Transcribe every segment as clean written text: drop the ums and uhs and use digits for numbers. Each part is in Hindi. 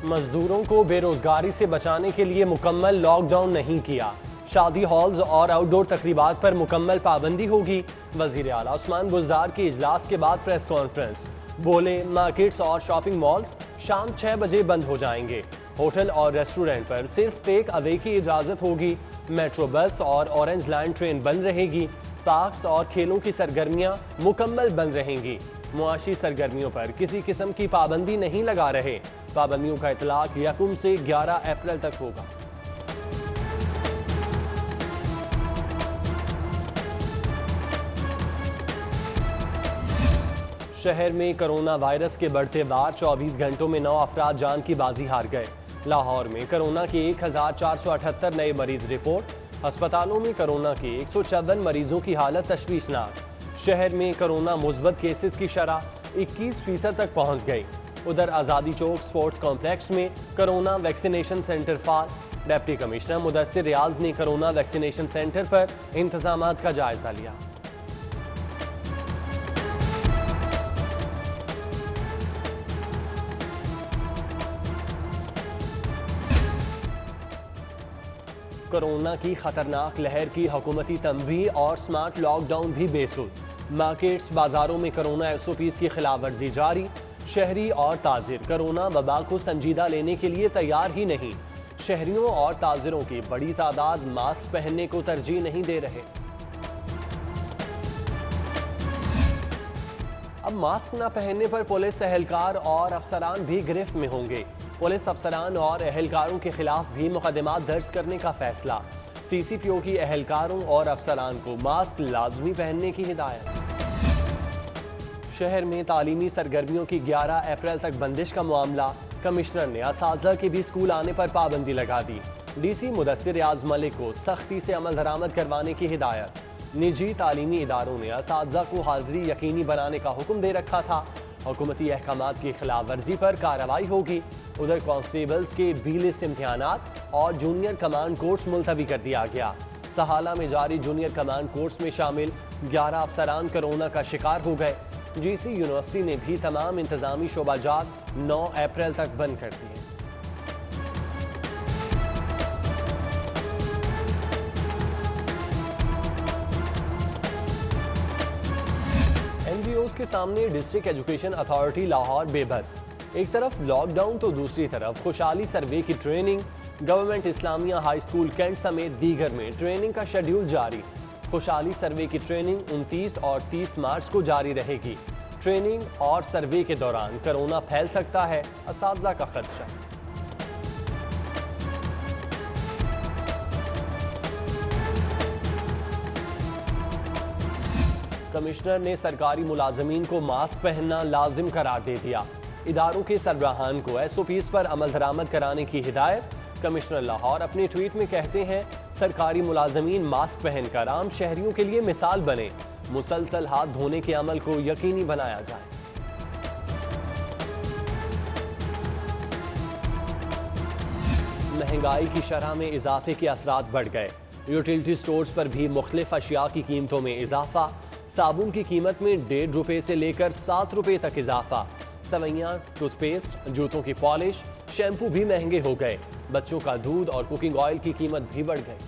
मजदूरों को बेरोजगारी से बचाने के लिए मुकम्मल लॉकडाउन नहीं किया। शादी हॉल्स और आउटडोर तकरीबात पर मुकम्मल पाबंदी होगी। वजीर आला उस्मान बुज़दार के इजलास के बाद प्रेस कॉन्फ्रेंस, बोले मार्केट्स और शॉपिंग मॉल्स शाम 6 बजे बंद हो जाएंगे। होटल और रेस्टोरेंट पर सिर्फ टेक अवे की इजाज़त होगी। मेट्रो बस और ऑरेंज लाइन ट्रेन बंद रहेगी। पार्क्स और खेलों की सरगर्मियां मुकम्मल बंद रहेंगी। मुआशी सरगर्मियों पर किसी किस्म की पाबंदी नहीं लगा रहे। पाबंदियों का इतलाक 1 से 11 अप्रैल तक होगा। शहर में कोरोना वायरस के बढ़ते वार 24 घंटों में 9 अफराद जान की बाजी हार गए। लाहौर में कोरोना के 1478 नए मरीज रिपोर्ट। अस्पतालों में कोरोना के 154 मरीजों की हालत तशवीशनाक। शहर में कोरोना मुस्बत केसेस की शरह 21% तक पहुंच गई। उधर आज़ादी चौक स्पोर्ट्स कॉम्प्लेक्स में कोरोना वैक्सीनेशन सेंटर फाल। डिप्टी कमिश्नर मुदस्सिर रियाज ने कोरोना वैक्सीनेशन सेंटर पर इंतजामात का जायजा लिया। कोरोना की खतरनाक लहर की हुकूमती तंबीह और स्मार्ट लॉकडाउन भी बेसुध। मार्केट्स बाजारों में कोरोना SOPs की खिलाफ वर्जी जारी। शहरी और ताजिर कोरोना वबा को संजीदा लेने के लिए तैयार ही नहीं। शहरियों और ताजिरों की बड़ी तादाद मास्क पहनने को तरजीह नहीं दे रहे। अब मास्क न पहनने पर पुलिस एहलकार और अफसरान भी गिरफ्त में होंगे। पुलिस अफसरान और एहलकारों के खिलाफ भी मुकदमात दर्ज करने का फैसला। CCPO की एहलकारों और अफसरान को मास्क लाजमी पहनने की हिदायत। शहर में तालीमी सरगर्मियों की 11 अप्रैल तक बंदिश का मामला। कमिश्नर ने असातिज़ा के भी स्कूल आने पर पाबंदी लगा दी। DC मुदस्सिर रियाज मलिक को सख्ती से अमल दरामद करवाने की हिदायत। निजी तालीमी इदारों ने असातिज़ा को हाजिरी यकीनी बनाने का हुक्म दे रखा था। हुकूमती अहकामात की खिलाफ वर्जी पर कार्रवाई होगी। उधर कांस्टेबल्स के B लिस्ट इम्तिहानात और जूनियर कमांड कोर्स मुलतवी कर दिया गया। सहाला में जारी जूनियर कमांड कोर्स में शामिल 11 अफसरान कोरोना का शिकार हो गए। GC यूनिवर्सिटी ने भी तमाम इंतजामी शोबाजात 9 अप्रैल तक बंद कर दिए। NGOs के सामने डिस्ट्रिक्ट एजुकेशन अथॉरिटी लाहौर बेबस। एक तरफ लॉकडाउन तो दूसरी तरफ खुशहाली सर्वे की training. Government Islamia high school cantt समेत दीगर में ट्रेनिंग का शेड्यूल जारी। खुशहाली सर्वे की ट्रेनिंग 29 और 30 मार्च को जारी रहेगी। ट्रेनिंग और सर्वे के दौरान कोरोना फैल सकता है, असातिज़ा का खदशा। कमिश्नर ने सरकारी मुलाजमीन को मास्क पहनना लाजिम करार दे दिया। इदारों के सरबराहान को SOPs पर अमल दरामद कराने की हिदायत। कमिश्नर लाहौर अपने ट्वीट में कहते हैं, सरकारी मुलाजमीन मास्क पहनकर आम शहरियों के लिए मिसाल बने। मुसलसल हाथ धोने के अमल को यकीनी बनाया जाए। महंगाई की शरह में इजाफे के असरात बढ़ गए। यूटिलिटी स्टोर्स पर भी मुख्तलिफ अशिया की कीमतों में इजाफा। साबुन की कीमत में 1.5 रुपए से लेकर 7 रुपए तक इजाफा। सवैयाँ, टूथपेस्ट, जूतों की पॉलिश, शैम्पू भी महंगे हो गए। बच्चों का दूध और कुकिंग ऑयल की कीमत भी बढ़ गई।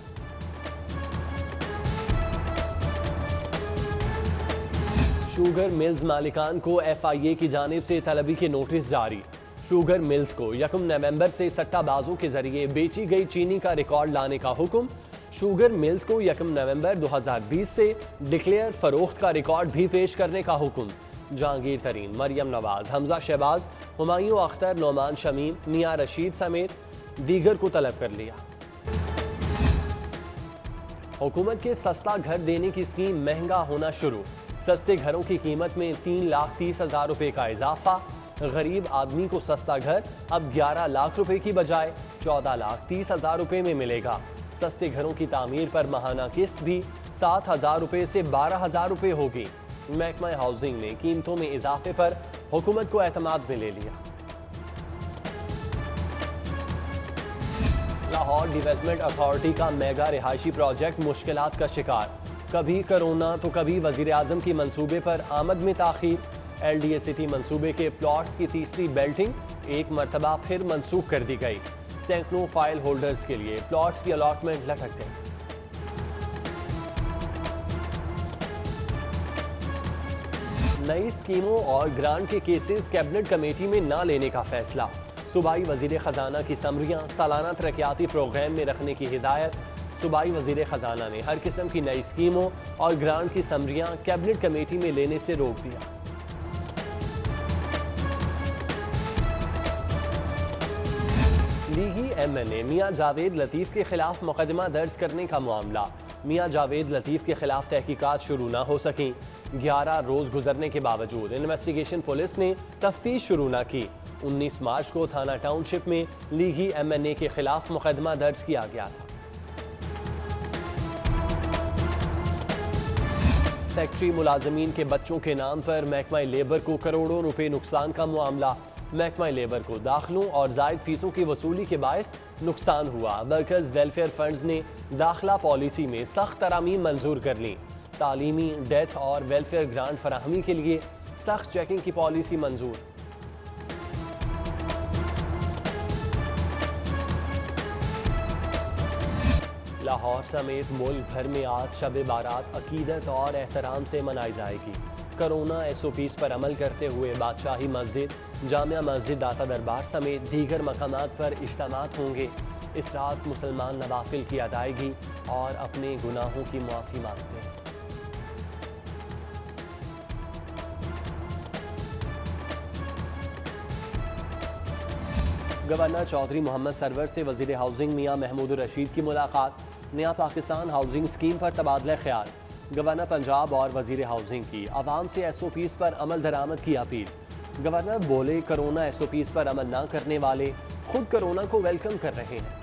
शुगर मिल्स मालिकान को FIA की जानिब से तलबी के नोटिस जारी। शुगर मिल्स को 1 नवंबर से सट्टाबाजों के जरिए बेची गई चीनी का रिकॉर्ड लाने का हुक्म। शुगर मिल्स को 1 नवंबर 2020 से डिक्लेयर फरोख्त का रिकॉर्ड भी पेश करने का हुक्म। जहांगीर तरीन, मरियम नवाज, हमजा शहबाज, हुमायूं अख्तर, नौमान शमीम, मियां रशीद समेत दीगर को तलब कर लिया। हुकूमत के सस्ता घर देने की स्कीम महंगा होना शुरू। सस्ते घरों की कीमत में 3,30,000 रुपए का इजाफा। गरीब आदमी को सस्ता घर अब 11 लाख रुपए की बजाय 14,30,000 रुपए में मिलेगा। सस्ते घरों की तामीर पर माहाना किस्त भी 7,000 रुपए से 12,000 रुपए होगी। महकमा हाउसिंग ने कीमतों में इजाफे पर हुकूमत को एतमाद में ले लिया। लाहौर डेवलपमेंट अथॉरिटी का मेगा रिहायशी प्रोजेक्ट मुश्किलात का शिकार। कभी कोरोना तो कभी वजीर आजम की मंसूबे पर आमद में ताखीर। LDA-सिटी मंसूबे के प्लॉट्स की तीसरी बेल्टिंग एक मरतबा फिर मंसूख कर दी गई। सैकड़ों फाइल होल्डर्स के लिए प्लॉट्स की अलॉटमेंट लटक गई। नई स्कीमों और ग्रांट के केसेस कैबिनेट कमेटी में न लेने का फैसला। सूबाई वजीर खजाना की समरियां सालाना तरक्याती प्रोग्राम में रखने की हिदायत। सूबाई वजीर खजाना ने हर किस्म की नई स्कीमों और ग्रांट की समरियां कैबिनेट कमेटी में लेने से रोक दिया। लीगी MNA मियां जावेद लतीफ के खिलाफ मुकदमा दर्ज करने का मामला। मियां जावेद लतीफ के खिलाफ तहकीकात शुरू न हो सकी। 11 रोज गुजरने के बावजूद इन्वेस्टिगेशन पुलिस ने तफ्तीश शुरू न की। 19 मार्च को थाना टाउनशिप में लीगी MNA के खिलाफ मुकदमा दर्ज किया गया था। फैक्ट्री मुलाजमीन के बच्चों के नाम पर महकमा लेबर को करोड़ों रुपए नुकसान का मामला। महकमा लेबर को दाखिलों और जायद फीसों की वसूली के बायस नुकसान हुआ। वर्कर्स वेलफेयर फंड्स ने दाखिला पॉलिसी में सख्त तरामीम मंजूर कर ली। तालीमी, डेथ और वेलफेयर ग्रांट फराहमी के लिए सख्त चेकिंग की पॉलिसी मंजूर। लाहौर समेत मुल्क भर में आज शब बारात अकीदत और एहतराम से मनाई जाएगी। कोरोना SOPs पर अमल करते हुए बादशाही मस्जिद, जामिया मस्जिद, दाता दरबार समेत दीगर मकामात पर इज्तिमात होंगे। इस रात मुसलमान नवाफिल की अदायगी और अपने गुनाहों की माफ़ी मांगते हैं। गवर्नर चौधरी मोहम्मद सरवर से वजीर हाउसिंग मियां महमूद रशीद की मुलाकात। नया पाकिस्तान हाउसिंग स्कीम पर तबादला ख्याल। गवर्नर पंजाब और वजीर हाउसिंग की आवाम से SOPs पर अमल दरामद की अपील। गवर्नर बोले, कोरोना SOPs पर अमल न करने वाले खुद कोरोना को वेलकम कर रहे हैं।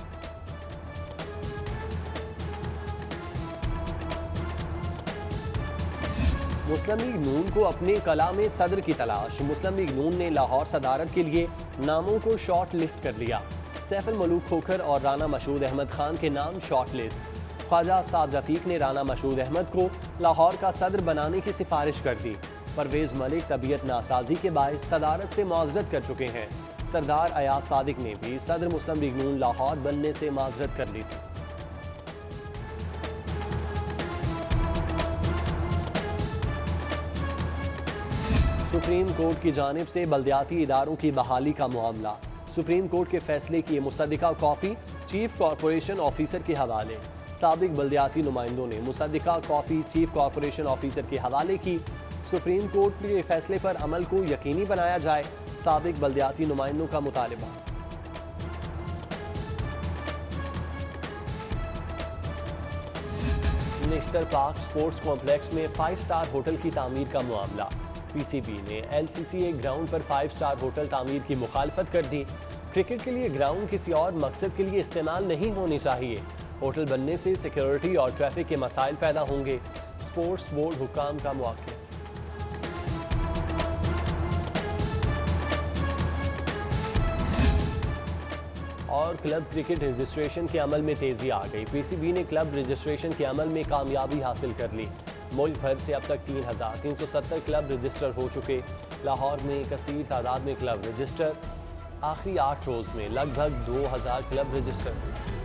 मुस्लिम लीग नून को अपने कला में सदर की तलाश। मुस्लिम लीग नून ने लाहौर सदारत के लिए नामों को शॉर्ट लिस्ट कर लिया। सैफ अल मलूक खोखर और राना मशहूद अहमद खान के नाम शॉर्ट लिस्ट। ख्वाजा साद रफीक ने राना मशहूद अहमद को लाहौर का सदर बनाने की सिफारिश कर दी। परवेज मलिक तबीयत नासाजी के बायस सदारत से माजरत कर चुके हैं। सरदार अयाज सादिक ने भी सदर मुस्लिम लीग नून लाहौर बनने से माजरत कर ली थी। सुप्रीम कोर्ट की जानिब से बल्दियाती इदारों की बहाली का मामला। सुप्रीम कोर्ट के फैसले की मुसद्दिका कॉपी चीफ कॉरपोरेशन ऑफिसर के हवाले। साबिक बल्दियाती नुमाइंदों ने मुसद्दिका कॉपी चीफ कॉरपोरेशन ऑफिसर के हवाले की। सुप्रीम कोर्ट के फैसले पर अमल को यकीनी बनाया जाए, साबिक बल्दियाती नुमाइंदों का मुतालबा। नेशनल पार्क स्पोर्ट्स कॉम्प्लेक्स में 5 स्टार होटल की तामीर का मामला। PCB ने LCCA ग्राउंड पर 5 स्टार होटल तामीर की मुखालफत कर दी। क्रिकेट के लिए ग्राउंड किसी और मकसद के लिए इस्तेमाल नहीं होनी चाहिए। होटल बनने से सिक्योरिटी और ट्रैफिक के मसाइल पैदा होंगे। स्पोर्ट्स बोर्ड हुक्काम का मौक़िफ़। और क्लब क्रिकेट रजिस्ट्रेशन के अमल में तेजी आ गई। PCB ने क्लब रजिस्ट्रेशन के अमल में कामयाबी हासिल कर ली। मुल्क भर से अब तक 3,370 क्लब रजिस्टर हो चुके। लाहौर में कसीर तादाद में क्लब रजिस्टर। आखिरी 8 रोज में लगभग 2,000 क्लब रजिस्टर हुए।